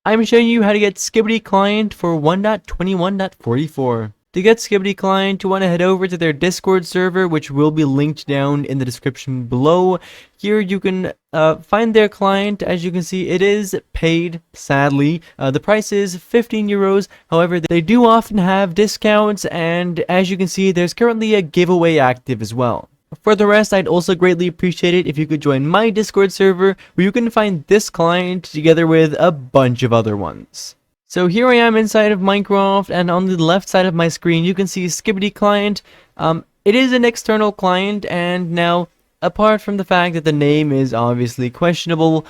I'm showing you how to get Skibidi Client for 1.21.44. To get Skibidi Client, you want to head over to their Discord server, which will be linked down in the description below. Here you can find their client. As you can see, it is paid, sadly. The price is 15 euros. However, they do often have discounts, and as you can see, there's currently a giveaway active as well. For the rest, I'd also greatly appreciate it if you could join my Discord server, where you can find this client together with a bunch of other ones. So here I am inside of Minecraft, and on the left side of my screen you can see Skibidi Client. It is an external client, and now, apart from the fact that the name is obviously questionable,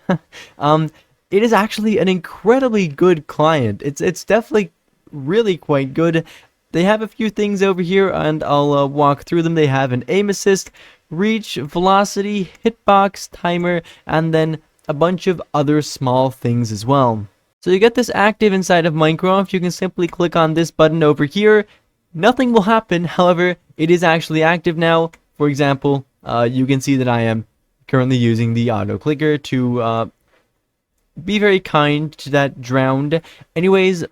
it is actually an incredibly good client. It's definitely really quite good. They have a few things over here, and I'll walk through them. They have an aim assist, reach, velocity, hitbox, timer, and then a bunch of other small things as well. So you get this active inside of Minecraft. You can simply click on this button over here. Nothing will happen, however, it is actually active now. For example, you can see that I am currently using the auto clicker to be very kind to that drowned. Anyways,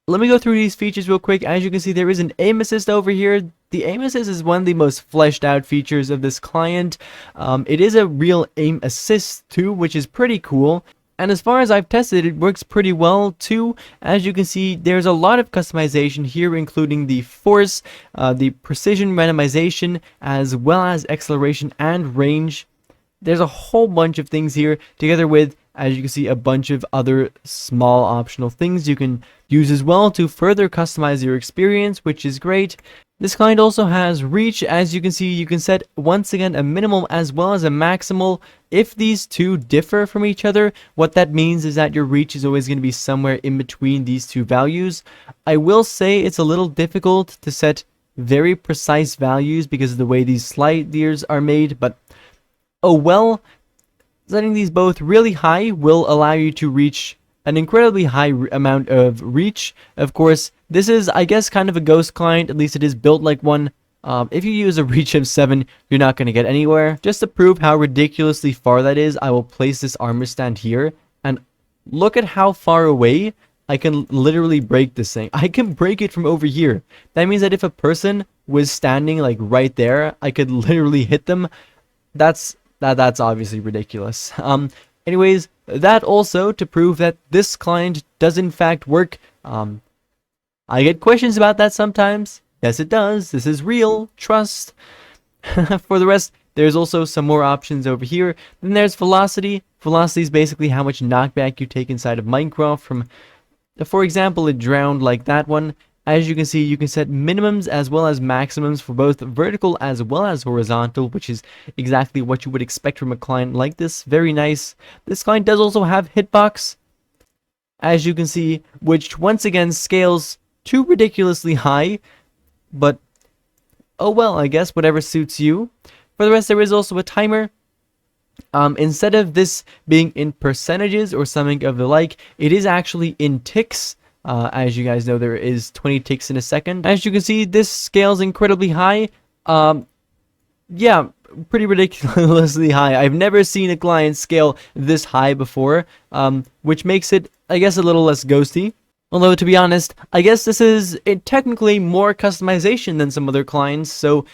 let me go through these features real quick. As you can see, there is an aim assist over here. The aim assist is one of the most fleshed out features of this client. It is a real aim assist too, which is pretty cool. And as far as I've tested, it works pretty well too. As you can see, there's a lot of customization here, including the force, the precision randomization, as well as acceleration and range. There's a whole bunch of things here, together with, as you can see, a bunch of other small optional things you can use as well to further customize your experience, which is great. This client also has reach. As you can see, you can set once again a minimal as well as a maximal. If these two differ from each other, what that means is that your reach is always going to be somewhere in between these two values. I will say it's a little difficult to set very precise values because of the way these sliders are made, but oh well. Setting these both really high will allow you to reach an incredibly high amount of reach. Of course, this is, I guess, kind of a ghost client. At least it is built like one. If you use a reach of 7, you're not going to get anywhere. Just to prove how ridiculously far that is, I will place this armor stand here. And look at how far away I can literally break this thing. I can break it from over here. That means that if a person was standing like right there, I could literally hit them. That's obviously ridiculous. Anyways, that also to prove that this client does in fact work. I get questions about that sometimes. Yes, it does. This is real. Trust. For the rest, there's also some more options over here. Then there's velocity. Velocity is basically how much knockback you take inside of Minecraft from, for example, a drowned like that one. As you can see, you can set minimums as well as maximums for both vertical as well as horizontal, which is exactly what you would expect from a client like this. Very nice. This client does also have hitbox, as you can see, which once again scales to ridiculously high, but oh well, I guess whatever suits you. For the rest, there is also a timer. Instead of this being in percentages or something of the like, it is actually in ticks. As you guys know, there is 20 ticks in a second. As you can see, this scales incredibly high. Yeah, pretty ridiculously high. I've never seen a client scale this high before, which makes it, I guess, a little less ghosty. Although, to be honest, I guess this is technically more customization than some other clients, so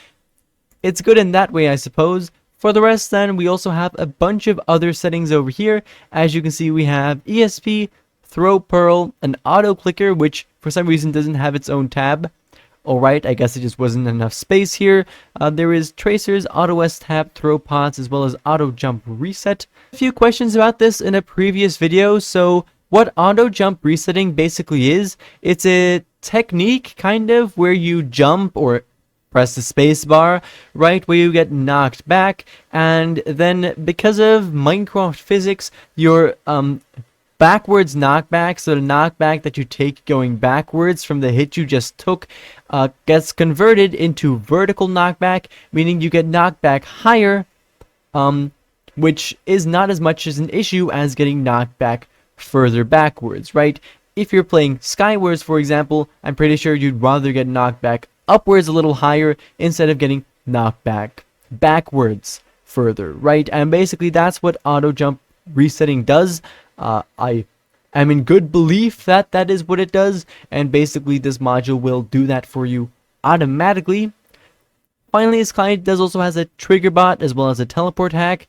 it's good in that way, I suppose. For the rest, then, we also have a bunch of other settings over here. As you can see, we have ESP, throw pearl, an auto clicker, which for some reason doesn't have its own tab. Alright, I guess it just wasn't enough space here. There is tracers, auto S tab, throw pods, as well as auto jump reset. A few questions about this in a previous video. So what auto jump resetting basically is, it's a technique kind of where you jump or press the space bar, right, where you get knocked back, and then because of Minecraft physics, your backwards knockback, so the knockback that you take going backwards from the hit you just took, gets converted into vertical knockback, meaning you get knocked back higher, which is not as much as an issue as getting knocked back further backwards, right? If you're playing Skywards, for example, I'm pretty sure you'd rather get knocked back upwards a little higher instead of getting knocked back backwards further, right? And basically that's what auto jump resetting does. I am in good belief that that is what it does, and basically this module will do that for you automatically. Finally, this client also has a trigger bot as well as a teleport hack.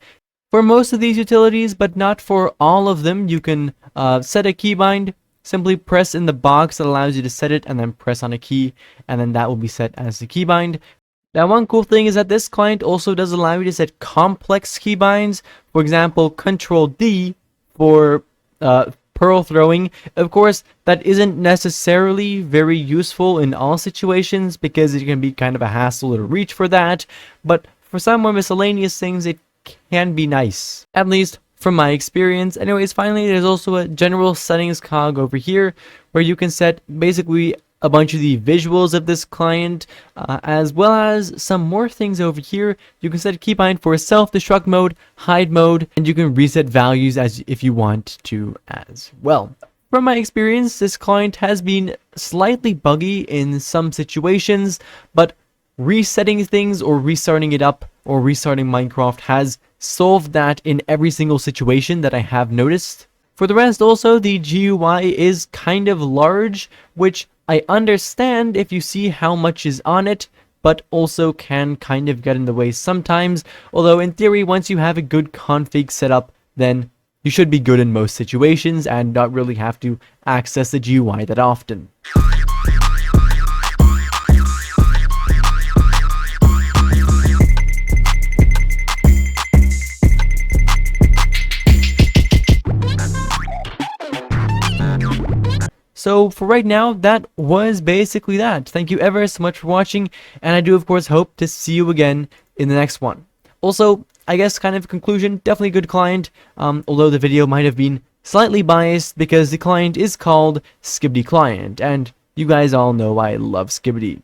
For most of these utilities, but not for all of them, you can set a keybind. Simply press in the box that allows you to set it, and then press on a key, and then that will be set as the keybind. Now, one cool thing is that this client also does allow you to set complex keybinds. For example, Control D for pearl throwing. Of course, that isn't necessarily very useful in all situations because it can be kind of a hassle to reach for that. But for some more miscellaneous things, it can be nice. At least from my experience. Anyways, finally, there's also a general settings cog over here where you can set basically a bunch of the visuals of this client, as well as some more things over here. You can set a keybind for self-destruct mode, hide mode, and you can reset values as if you want to as well. From my experience, this client has been slightly buggy in some situations, but resetting things or restarting it up or restarting Minecraft has solved that in every single situation that I have noticed. For the rest, also, the GUI is kind of large, which I understand if you see how much is on it, but also can kind of get in the way sometimes. Although in theory, once you have a good config set up, then you should be good in most situations and not really have to access the GUI that often. So for right now, that was basically that. Thank you ever so much for watching, and I do of course hope to see you again in the next one. Also, I guess kind of conclusion, definitely a good client, although the video might have been slightly biased because the client is called Skibidi Client, and you guys all know I love Skibidi.